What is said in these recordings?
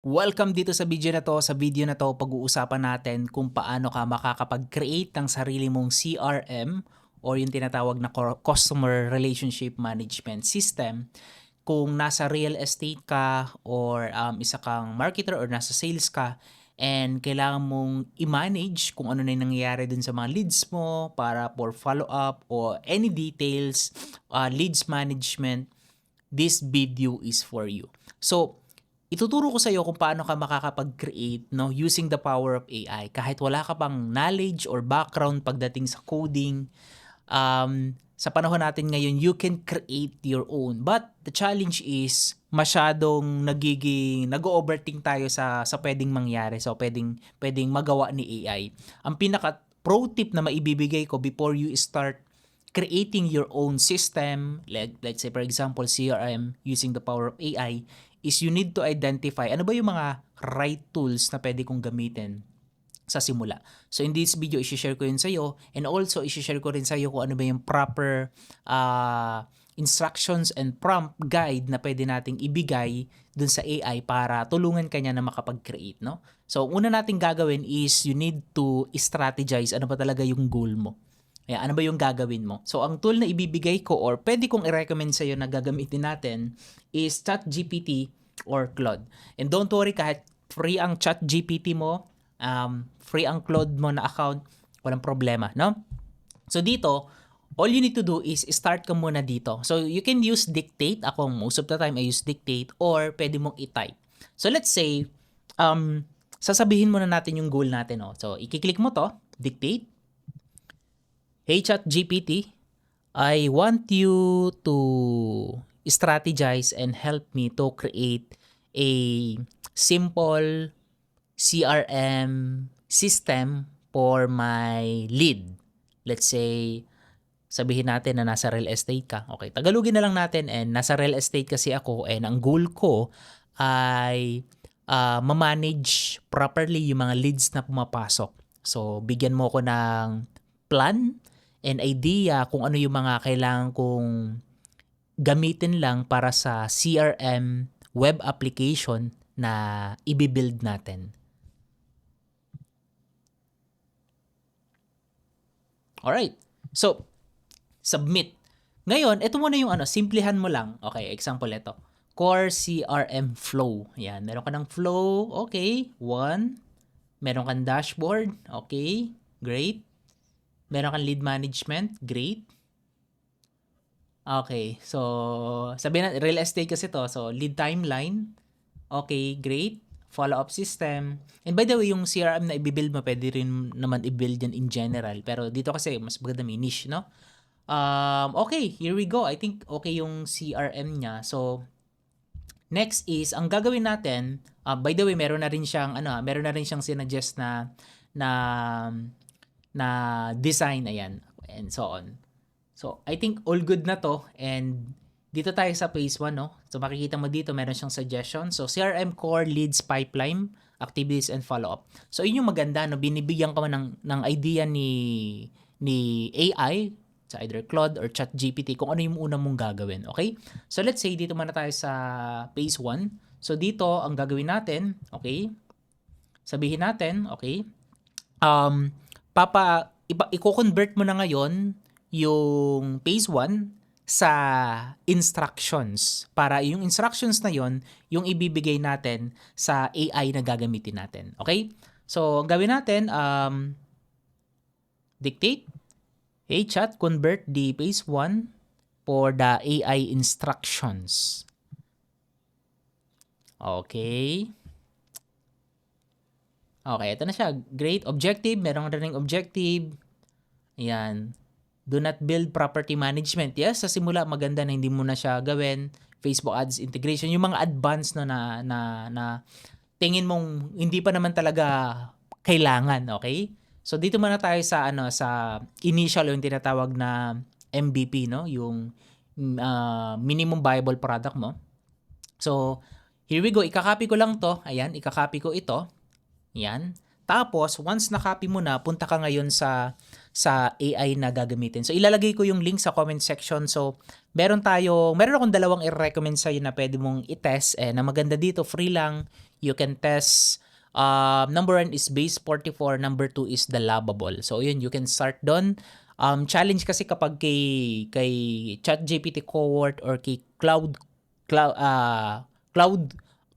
Welcome dito sa video na to. Sa video na to, pag-uusapan natin kung paano ka makakapag-create ng sarili mong CRM or yung tinatawag na Customer Relationship Management System kung nasa real estate ka or isa kang marketer or nasa sales ka and kailangan mong i-manage kung ano na yung nangyayari dun sa mga leads mo para for follow-up or any details, leads management, this video is for you. So, ituturo ko sa iyo kung paano ka makakapag-create no using the power of AI kahit wala ka pang knowledge or background pagdating sa coding. Sa panahon natin ngayon, you can create your own. But the challenge is masyadong nag-overthink tayo sa pwedeng mangyari. So pwedeng magawa ni AI. Ang pinaka pro tip na maibibigay ko before you start creating your own system, let's say for example CRM using the power of AI, is you need to identify ano ba yung mga right tools na pwede kong gamitin sa simula. So in this video, i-share ko yun sa iyo and also i-share ko rin sa iyo kung ano ba yung proper instructions and prompt guide na pwede nating ibigay dun sa AI para tulungan kanya na makapag-create, no? So una nating gagawin is you need to strategize ano ba talaga yung goal mo. Ayan, ano ba yung gagawin mo? So, ang tool na ibibigay ko or pwede kong i-recommend sa'yo na gagamitin natin is ChatGPT or Claude. And don't worry, kahit free ang ChatGPT mo, free ang Claude mo na account, walang problema, no? So, dito, all you need to do is start ka muna dito. So, you can use dictate. Ako, most of the time, I use dictate or pwede mong i-type. So, let's say, sasabihin muna natin yung goal natin. Oh. So, i-click mo to, dictate. Hey ChatGPT, I want you to strategize and help me to create a simple CRM system for my lead. Let's say, sabihin natin na nasa real estate ka. Okay, tagalogin na lang natin and nasa real estate kasi ako and ang goal ko ay ma-manage properly yung mga leads na pumapasok. So, bigyan mo ko ng plan and idea kung ano yung mga kailangan kong gamitin lang para sa CRM web application na i-build natin. Alright. So, submit. Ngayon, ito muna yung simplihan mo lang. Okay, example ito. Core CRM flow. Yan, meron ka ng flow. Okay, 1. Meron kang dashboard. Okay, great. Meron kang lead management. Great. Okay. So, sabihin na, real estate kasi to. So, lead timeline. Okay, great. Follow-up system. And by the way, yung CRM na i-build mo, pwede rin naman i-build yan in general. Pero dito kasi, mas maganda may niche, no? Okay, here we go. I think okay yung CRM niya. So, next is, ang gagawin natin, by the way, meron na rin siyang sinuggest na na design, ayan, and so on. So, I think all good na to, and dito tayo sa phase 1, no? So, makikita mo dito, meron siyang suggestion. So, CRM core, leads, pipeline, activities, and follow-up. So, yun yung maganda, no? Binibigyan ka ng idea ni AI, sa either Claude or ChatGPT, kung ano yung una mong gagawin, okay? So, let's say, dito muna tayo sa phase 1. So, dito, ang gagawin natin, okay? Sabihin natin, okay? I-convert mo na ngayon yung phase 1 sa instructions para yung instructions na yon yung ibibigay natin sa AI na gagamitin natin. Okay? So, gawin natin, dictate, hey chat, convert the phase 1 for the AI instructions. Okay. Okay, ito na siya. Great. Objective. Meron rin objective. Ayan. Do not build property management. Yes, sa simula maganda na hindi mo na siya gawin. Facebook ads integration. Yung mga advanced na tingin mong hindi pa naman talaga kailangan. Okay? So, dito muna tayo sa initial yung tinatawag na MVP, no? Yung minimum viable product mo. So, here we go. Ika-copy ko lang to. Ayan, ika-copy ko ito. Yan. Tapos, once na-copy mo na, punta ka ngayon sa AI na gagamitin. So, ilalagay ko yung link sa comment section. So, meron akong dalawang i-recommend sa'yo na pwede mong i-test. Na maganda dito, free lang. You can test, number 1 is base 44, number 2 is the Lovable. So yun, you can start doon. Challenge kasi kapag kay ChatGPT cohort or kay Cloud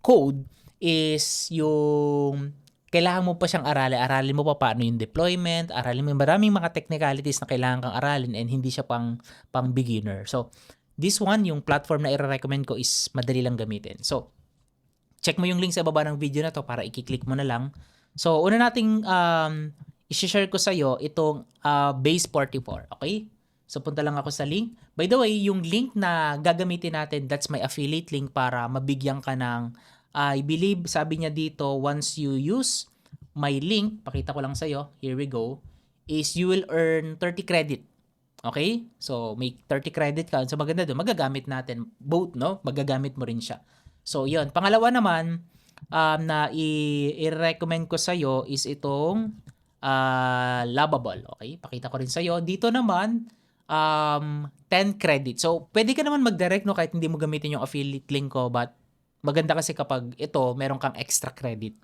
Code is yung kailangan mo pa siyang aralin mo pa paano yung deployment, aralin mo yung maraming mga technicalities na kailangan kang aralin and hindi siya pang beginner. So, this one, yung platform na i-recommend ko is madali lang gamitin. So, check mo yung link sa baba ng video na to para i-click mo na lang. So, una nating i-share ko sa'yo itong Base 44, okay? So, punta lang ako sa link. By the way, yung link na gagamitin natin, that's my affiliate link para mabigyan ka ng, I believe, sabi niya dito, once you use my link, pakita ko lang sa'yo, here we go, is you will earn 30 credit. Okay? So, may 30 credit ka. So, maganda doon. Magagamit natin both, no? Magagamit mo rin siya. So, yun. Pangalawa naman, na i-recommend ko sa'yo is itong Lovable. Okay? Pakita ko rin sa'yo. Dito naman, 10 credit. So, pwede ka naman mag-direct, no? Kahit hindi mo gamitin yung affiliate link ko. But, maganda kasi kapag ito, meron kang extra credit.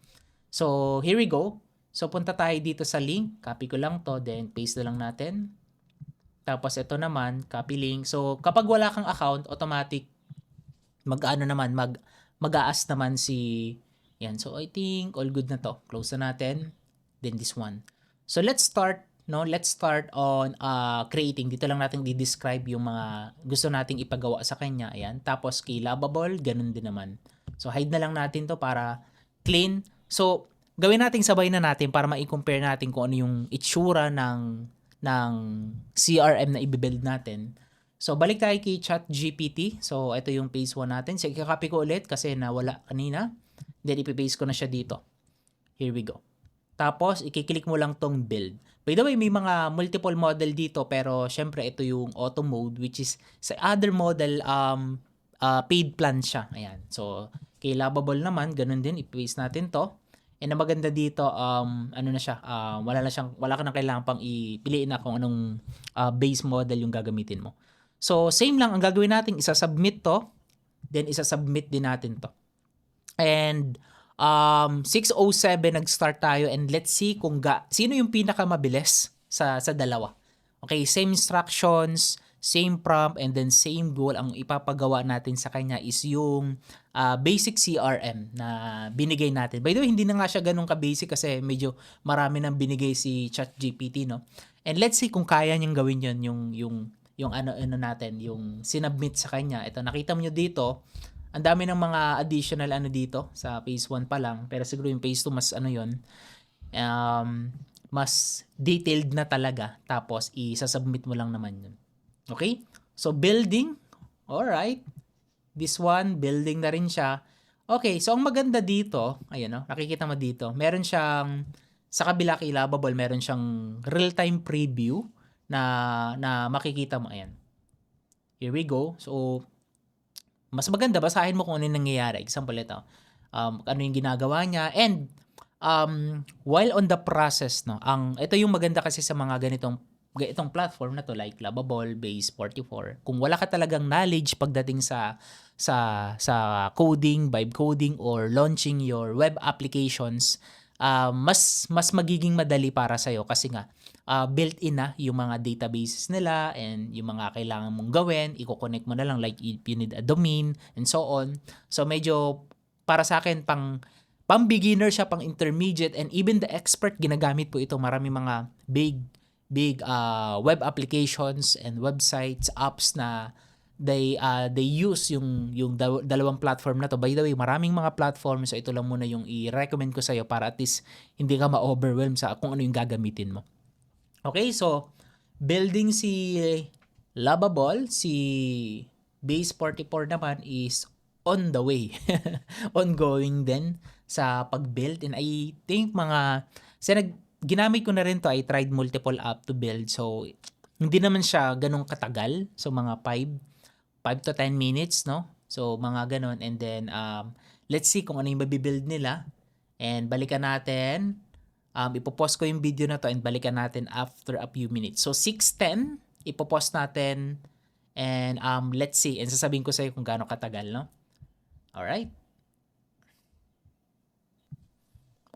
So, here we go. So, punta tayo dito sa link. Copy ko lang to. Then, paste na lang natin. Tapos, ito naman, copy link. So, kapag wala kang account, automatic, mag-a-ask naman yan. So, I think, all good na to. Close na natin. Then, this one. So, let's start on creating. Dito lang natin i-describe yung mga gusto nating ipagawa sa kanya. Ayan. Tapos, kay Lovable, ganun din naman. So, hide na lang natin to para clean. So, gawin natin sabay na natin para ma-compare natin kung ano yung itsura ng CRM na i-build natin. So, balik tayo kay ChatGPT. So, ito yung phase 1 natin. So, i-copy ko ulit kasi nawala kanina. Then, ipipaste ko na siya dito. Here we go. Tapos, i-click mo lang tong build. By the way, may mga multiple model dito pero syempre ito yung auto mode which is sa other model paid plan siya. Ayan. So, kay Lovable naman, ganun din. I-paste natin to. And ang maganda dito, ano na siya, wala ka nang kailangan pang ipiliin na kung anong base model yung gagamitin mo. So, same lang. Ang gagawin natin, isa-submit to. Then, isa-submit din natin to. And, 6:07 nag-start tayo and let's see kung sino yung pinakamabilis sa dalawa. Okay, same instructions, same prompt, and then same goal. Ang ipapagawa natin sa kanya is yung basic CRM na binigay natin. By the way, hindi na nga siya ganun ka-basic kasi medyo marami nang binigay si ChatGPT, no? And let's see kung kaya niyang gawin yun, yung ano natin, yung sinubmit sa kanya. Ito, nakita mo nyo dito, ang dami ng mga additional dito sa phase 1 pa lang. Pero siguro yung phase 2 mas mas detailed na talaga. Tapos, isa-submit mo lang naman yun. Okay? So, building. Alright. This one, building na rin siya. Okay, so ang maganda dito, ayan o, nakikita mo dito, meron siyang, sa kabila kay Lovable, meron siyang real-time preview na makikita mo. Ayan. Here we go. So, mas maganda, basahin mo kung ano yung nangyayari. Example ito, ano yung ginagawa niya. And, while on the process, no, ito yung maganda kasi sa mga itong platform na to, like Lovable, Base 44. Kung wala ka talagang knowledge pagdating sa coding, vibe coding, or launching your web applications, mas magiging madali para sa'yo kasi nga, built-in na yung mga databases nila and yung mga kailangan mong gawin, i-connect mo na lang like if you need a domain and so on. So medyo para sa akin pang beginner siya, pang intermediate, and even the expert ginagamit po ito. Marami mga big web applications and websites, apps na they use yung dalawang platform na to. By the way, maraming mga platforms, so ito lang muna yung i-recommend ko sa'yo para at least hindi ka ma-overwhelm sa kung ano yung gagamitin mo. Okay, so building si Lovable, si Base 44 naman is on the way. Ongoing din sa pag-build, and I think ginamit ko na rin to, I tried multiple app to build, so hindi naman siya ganun katagal, so mga 5 to 10 minutes, no? So mga ganun, and then let's see kung ano yung mabibuild nila, and balikan natin. Ipopost ko yung video na to and balikan natin after a few minutes. So 6:10 ipopost natin, and let's see, and sasabihin ko sa iyo kung gaano katagal, no? Alright.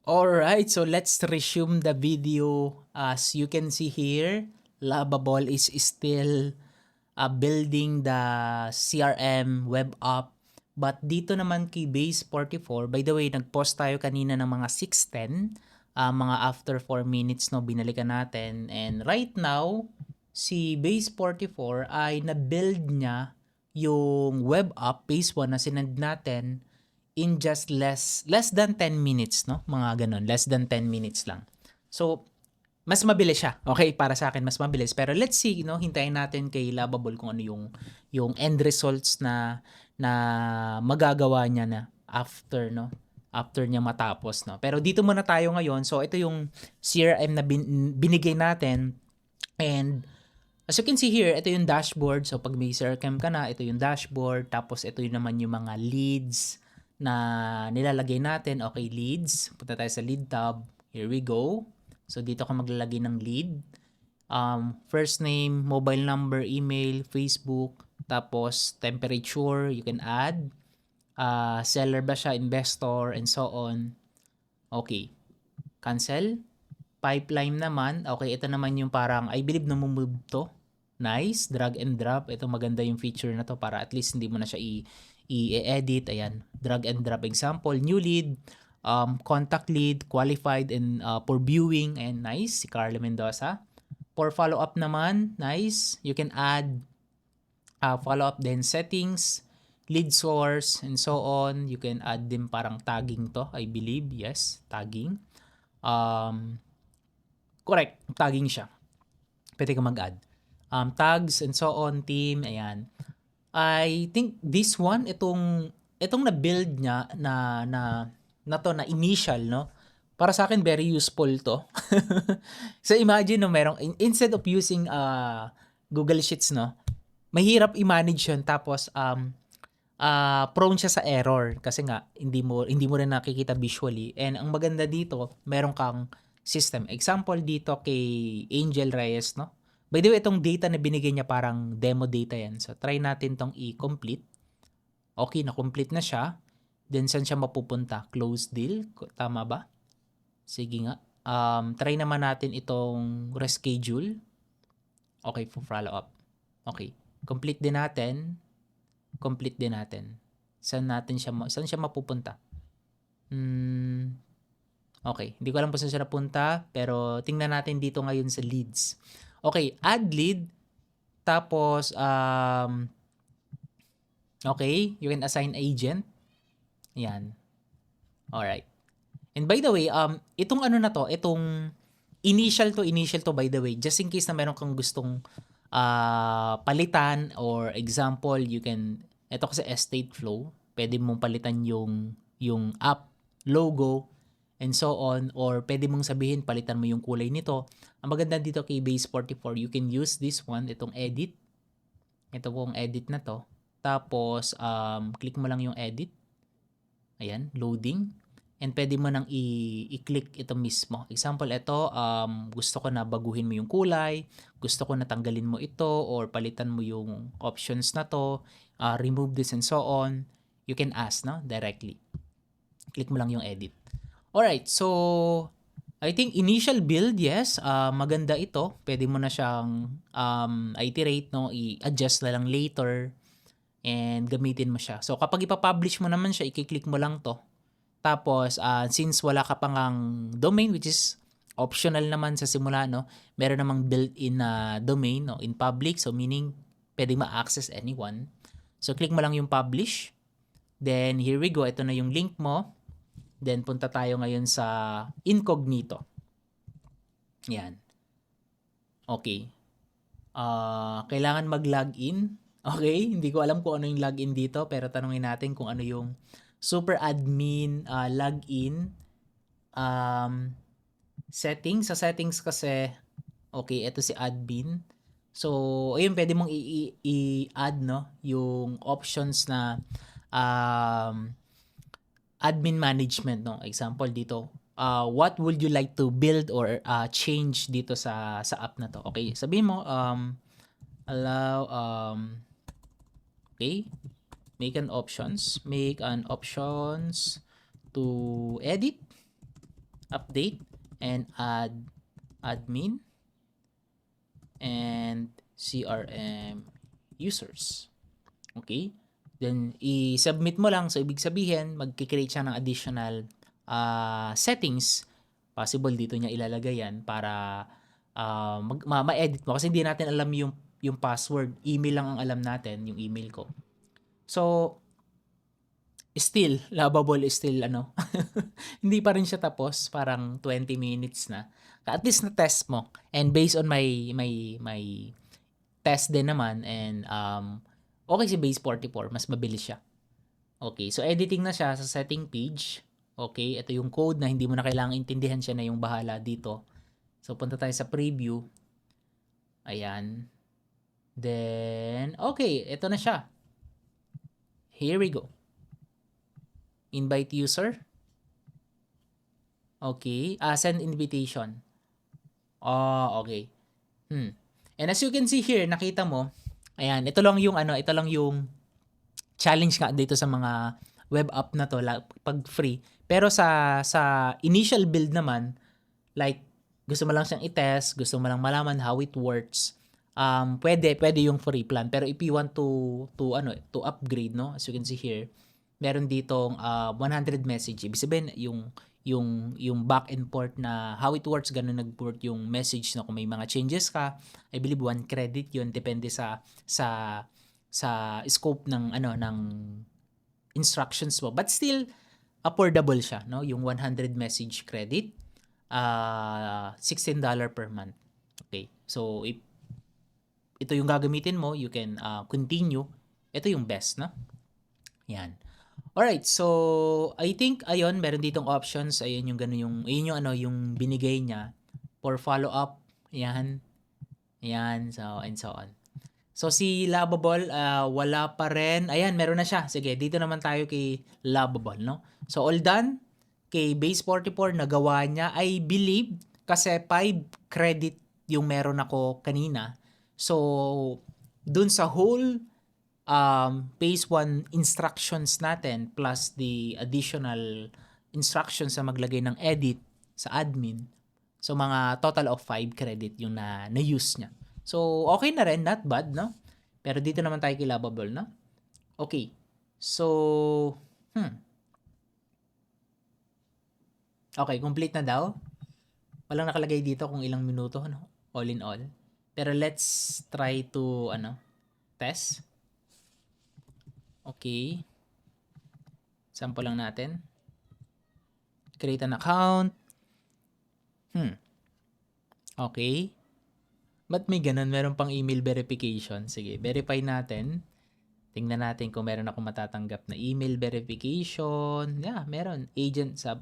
Alright, so let's resume the video. As you can see here, Lovable is still building the CRM web app. But dito naman kay Base 44, by the way, nag-post tayo kanina ng mga 6:10, mga after 4 minutes no, binalikan natin. And right now, si Base 44 ay na-build niya yung web app, Base 1 na sinend natin in just less than 10 minutes, no? Mga ganun, less than 10 minutes lang. So, mas mabilis siya. Okay, para sa akin mas mabilis. Pero let's see, no, hintayin natin kay Lovable kung ano yung end results na magagawa niya na after, no, after niya matapos, no. Pero dito muna tayo ngayon. So ito yung CRM na binigay natin, and as you can see here, ito yung dashboard. So pag may CRM ka na, ito yung dashboard. Tapos ito yung naman yung mga leads na nilalagay natin. Okay, leads. Punta tayo sa lead tab. Here we go. So dito ka maglalagay ng lead. First name, mobile number, email, Facebook, tapos temperature, you can add. Seller ba siya, investor, and so on. Okay. Cancel. Pipeline naman. Okay, ito naman yung parang, I believe na move to. Nice. Drag and drop. Ito maganda yung feature na to para at least hindi mo na siya i-edit. Ayan. Drag and drop example. New lead. Contact lead. Qualified and for viewing. And nice. Si Carla Mendoza. For follow-up naman. Nice. You can add follow-up then settings. Lead source and so on. You can add din parang tagging to. I believe. Yes. Tagging. Correct. Tagging siya. Pwede ka mag-add. Tags and so on, team, ayan. I think this one, itong na-build niya na to, na initial, no? Para sa akin, very useful to. So imagine, no, merong, instead of using Google Sheets, no, mahirap i-manage yun. Tapos, prone siya sa error kasi nga hindi mo rin nakikita visually, and ang maganda dito meron kang system. Example dito kay Angel Reyes, no? By the way, itong data na binigay niya parang demo data yan. So try natin tong i-complete. Okay, na-complete na siya. Then saan siya mapupunta? Close deal, tama ba? Sige nga. Try naman natin itong reschedule. Okay, for follow up. Okay, complete din natin. Saan siya mapupunta? Okay, hindi ko alam kung saan siya napunta, pero tingnan natin dito ngayon sa leads. Okay, add lead. Tapos, okay, you can assign agent. Yan. Alright. And by the way, itong ano na to, itong initial to by the way, just in case na meron kang gustong palitan, or example, you can, ito kasi estate flow, pwede mong palitan yung app logo and so on, or pwede mong sabihin palitan mo yung kulay nito. Ang maganda dito kay Base 44, you can use this one, itong edit. Ito pong edit na to. Tapos click mo lang yung edit. Ayan, loading. And pwede mo nang i-click ito mismo. Example, ito, gusto ko na baguhin mo yung kulay, gusto ko na tanggalin mo ito, or palitan mo yung options na to, remove this and so on. You can ask, no, directly. Click mo lang yung edit. Alright, so I think initial build, yes, maganda ito. Pwede mo na siyang iterate, no, i-adjust na lang later, and gamitin mo siya. So kapag ipapublish mo naman siya, i-click mo lang to. Tapos, since wala ka pang domain, which is optional naman sa simula, no, meron namang built-in na domain, no, in public, so meaning pwede ma-access anyone. So click mo lang yung publish. Then here we go, ito na yung link mo. Then punta tayo ngayon sa incognito. Yan. Okay. Kailangan mag-login. Okay, hindi ko alam kung ano yung login dito, pero tanungin natin kung ano yung super admin login settings. Sa settings kasi, okay, ito si admin. So, ayun, pwede mong i-add, no, yung options na admin management, no. Example dito, what would you like to build or change dito sa app na to? Okay, sabihin mo allow okay, make an options to edit. update and add admin and CRM users. Okay? Then, i-submit mo lang. So, ibig sabihin, mag-create siya ng additional settings. Possible dito niya ilalagay yan para ma-edit mo. Kasi hindi natin alam yung password. Email lang ang alam natin, yung email ko. So, still, Lovable is still, hindi pa rin siya tapos. Parang 20 minutes na. At least na-test mo. And based on my test din naman, and okay si Base 44, mas mabilis siya. Okay, so editing na siya sa setting page. Okay, ito yung code na hindi mo na kailangang intindihan, siya na yung bahala dito. So, punta tayo sa preview. Ayan. Then, okay, ito na siya. Here we go. Invite user. Okay, send invitation. Okay. And as you can see here, nakita mo, ayan, ito lang yung challenge nga dito sa mga web app na to pag free. Pero sa initial build naman, like gusto mo lang siyang i-test, gusto mo lang malaman how it works, pwede yung free plan. Pero if you want to upgrade, no, as you can see here, meron ditong 100 message. Ibig sabihin yung back and port na how it works, ganun nag-port yung message na kung may mga changes ka. I believe 1 credit yun, depende sa scope ng ng instructions mo. But still affordable siya, no? Yung 100 message credit, $16 per month. Okay. So if ito yung gagamitin mo, you can continue. Ito yung best, no? Yan. Alright, so I think ayun, meron ditong options. Ayun yung ganun yung binigay niya for follow up. Yan. Yan, so and so on. So si Lovable, wala pa rin. Ayan, meron na siya. Sige, dito naman tayo kay Lovable, no? So all done. Kay Base 44, nagawa niya. I believe, kasi 5 credit yung meron ako kanina. So, dun sa whole phase 1 instructions natin plus the additional instructions sa maglagay ng edit sa admin. So, mga total of 5 credit yung na-use niya. So, okay na rin. Not bad, no? Pero dito naman tayo kay Lovable, no? Okay. So, okay, complete na daw. Walang nakalagay dito kung ilang minuto, no? All in all. Pero let's try to, test. Okay. Sample lang natin. Create an account. Okay. Ba't may ganun? Meron pang email verification. Sige, verify natin. Tingnan natin kung meron akong matatanggap na email verification. Yeah, meron. Agent sub.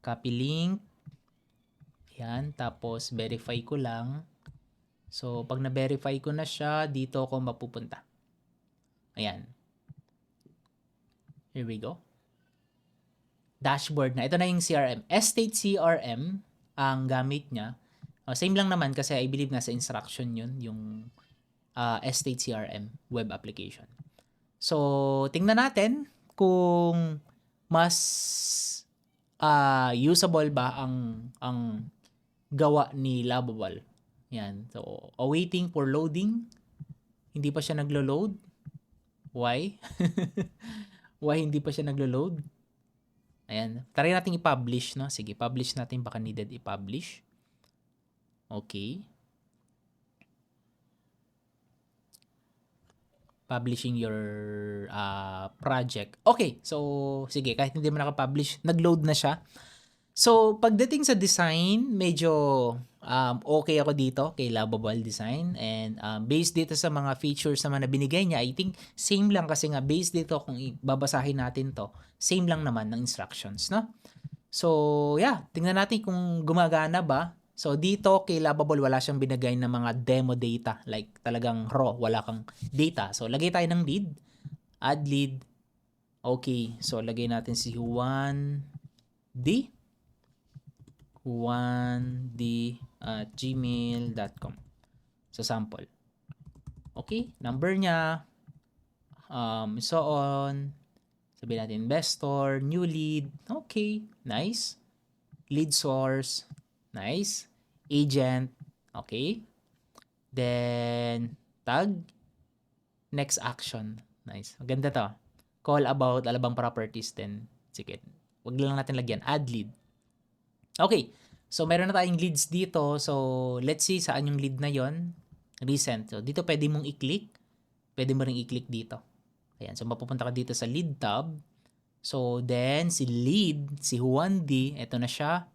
Copy link. Yan. Tapos, verify ko lang. So, pag na-verify ko na siya, dito ako mapupunta. Ayan. Here we go. Dashboard na. Ito na yung CRM. Estate CRM ang gamit niya. Same lang naman kasi I believe nasa instruction yun, yung Estate CRM web application. So, tingnan natin kung mas usable ba ang gawa ni Lovable. Yan. So, awaiting for loading. Hindi pa siya naglo-load. Why? Why hindi pa siya naglo-load? Ayan. Try natin i-publish, no? Sige, publish natin. Baka needed i-publish. Okay. Publishing your project. Okay. So, sige. Kahit hindi mo naka-publish, nag-load na siya. So, pagdating sa design, medyo okay ako dito kay Lovable Design. And based dito sa mga features naman na binigay niya, I think same lang kasi nga based dito kung babasahin natin to, same lang naman ng instructions, no? So, yeah. Tingnan natin kung gumagana ba. So, dito kay Lovable, wala siyang binigay na mga demo data. Like, talagang raw. Wala kang data. So, lagay tayo ng lead. Add lead. Okay. So, lagay natin si Juan D. Juan D@gmail.com. So, sample. Okay. Number niya. So on. Sabihin natin investor. New lead. Okay. Nice. lead source, nice. Agent, okay. Then, tag, next action, nice. Maganda to. Call about, alabang properties, then, sige, wag lang natin lagyan, add lead. Okay, so meron na tayong leads dito. So, let's see saan yung lead na yon. Recent. So, dito pwede mong i-click. Pwede mo ring i-click dito. Ayan, so mapupunta ka dito sa lead tab. So, then, si lead, si Juan D, ito na siya.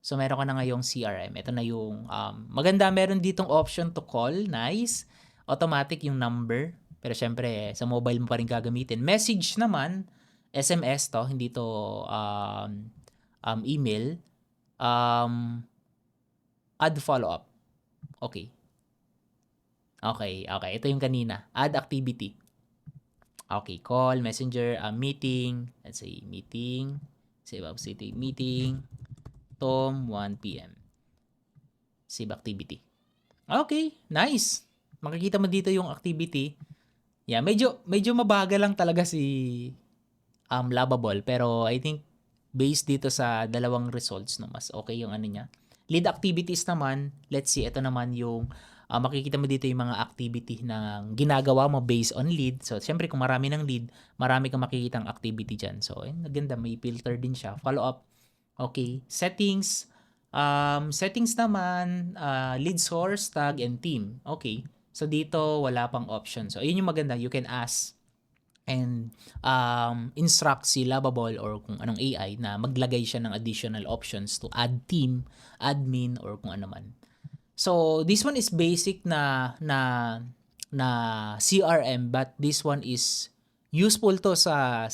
So, meron ka na ngayong CRM. Ito na yung, maganda, meron ditong option to call. Nice. Automatic yung number. Pero syempre, sa mobile mo pa rin gagamitin. Message naman, SMS to, hindi to email. Add follow-up. Okay. Okay. Ito yung kanina. Add activity. Okay. Call, messenger, meeting. Let's say meeting. Save activity. Meeting. Tom, 1 p.m. Save activity. Okay. Nice. Makikita mo dito yung activity. Yeah, medyo mabagal lang talaga si Lovable, pero I think based dito sa dalawang results, no, mas okay yung ano niya. Lead activities naman, let's see, ito naman yung makikita mo dito yung mga activity na ginagawa mo based on lead. So, syempre kung marami ng lead, marami kang makikitang activity dyan. So, maganda, may filter din siya. Follow up. Okay. Settings. Settings naman, lead source, tag, and team. Okay. So, dito, wala pang option. So, ayun yung maganda. You can ask and instruct si Lovable or kung anong AI na maglagay siya ng additional options to add team, admin, or kung ano man. So, this one is basic na CRM, but this one is useful to sa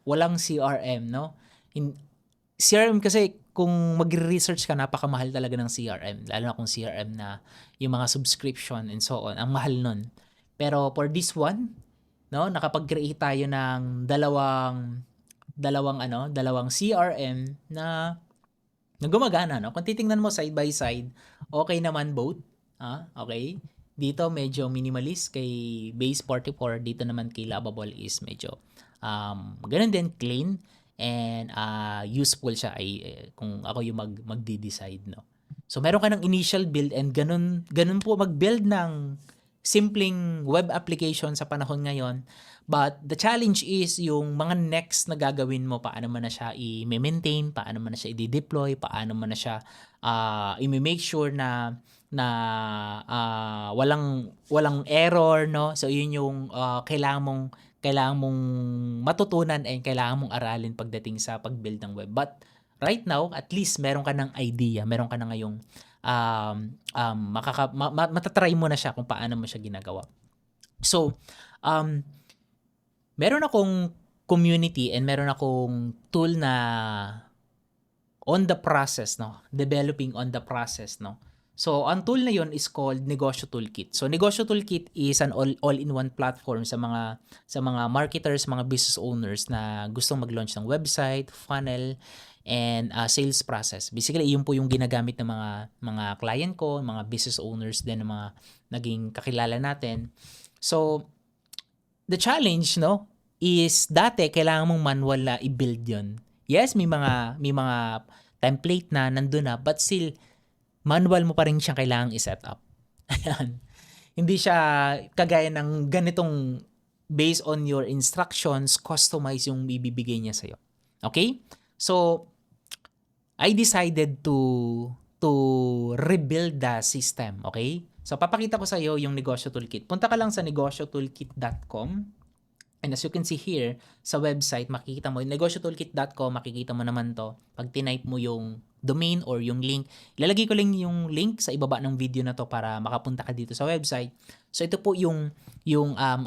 walang CRM, no? CRM kasi kung magre-research ka, napakamahal talaga ng CRM. Lalo na kung CRM na yung mga subscription and so on. Ang mahal nun. Pero for this one, no, nakapag-create tayo ng dalawang CRM na gumagana, no? Kung titingnan mo side by side, okay naman both. Okay. Dito medyo minimalist kay Base 44, dito naman kay Lovable is medyo ganun din, clean and useful siya kung ako yung magde-decide, no. So meron ka ng initial build and ganun po mag-build ng simpleng web application sa panahon ngayon. But the challenge is yung mga next na gagawin mo, paano mo na siya i-maintain, paano mo na siya i-deploy, paano mo na siya i-make sure na walang error, no? So yun yung kailangan mong matutunan and kailangan mong aralin pagdating sa pag-build ng web. But right now, at least meron ka ng idea, meron ka na ngayong matatry mo na siya kung paano mo siya ginagawa. So, meron akong community and meron akong tool na on the process, no? Developing on the process, no? So, ang tool na yon is called Negosyo Toolkit. So, Negosyo Toolkit is an all-in-one platform sa mga marketers, mga business owners na gustong mag-launch ng website, funnel, and sales process. Basically, yun po yung ginagamit ng mga client ko, mga business owners din, ng mga naging kakilala natin. So, the challenge, no, is dati kailangan mong manual na i-build yun. Yes, may mga template na nandun na, but still manual mo pa rin siyang kailangang i-set up. Ayan. Hindi siya kagaya ng ganitong based on your instructions, customize yung ibibigay niya sa'yo. Okay? So, I decided to rebuild the system. Okay? So, papakita ko sa'yo yung Negosyo Toolkit. Punta ka lang sa negosyotoolkit.com. And as you can see here, sa website, makikita mo, negosyotoolkit.com, makikita mo naman to. Pag tinype mo yung domain or yung link, ilalagay ko lang yung link sa ibaba ng video na to para makapunta ka dito sa website. So, ito po yung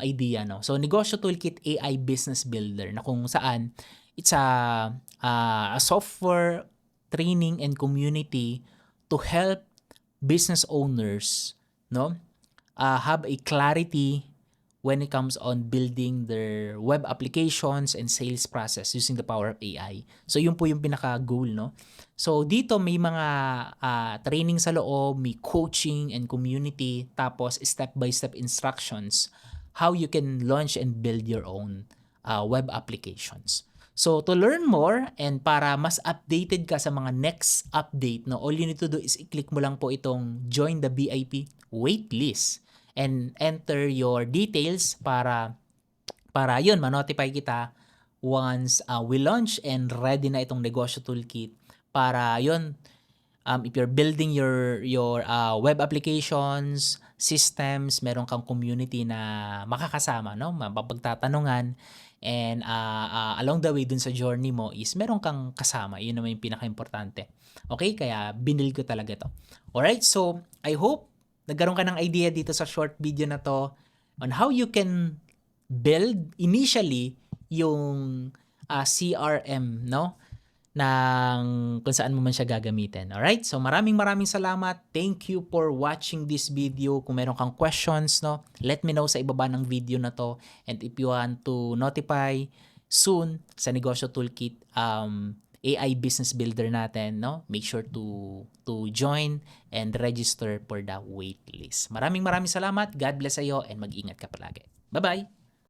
idea, no? So, Negosyo Toolkit AI Business Builder na kung saan it's a software training and community to help business owners, no, have a clarity when it comes on building their web applications and sales process using the power of AI. So, yun po yung pinaka-goal, no? So, dito may mga training sa loob, may coaching and community, tapos step-by-step instructions how you can launch and build your own web applications. So to learn more and para mas updated ka sa mga next update, no, all you need to do is i-click mo lang po itong join the VIP waitlist and enter your details para yun, ma-notify kita once we launch and ready na itong negosyo toolkit para yun, if you're building your web applications, systems, meron kang community na makakasama, no? Mapapagtatanungan and along the way dun sa journey mo is meron kang kasama. Yun naman yung pinaka-importante. Okay? Kaya binil ko talaga to. Alright? So, I hope nagkaroon ka ng idea dito sa short video na to on how you can build initially yung CRM, no? Ng kung saan mo man siya gagamitin. Alright? So maraming salamat. Thank you for watching this video. Kung meron kang questions, no, let me know sa ibaba ng video na to. And if you want to notify soon sa Negosyo Toolkit AI Business Builder natin, no, make sure to join and register for the waitlist. Maraming salamat. God bless sa iyo and mag-ingat ka palagi. Bye-bye!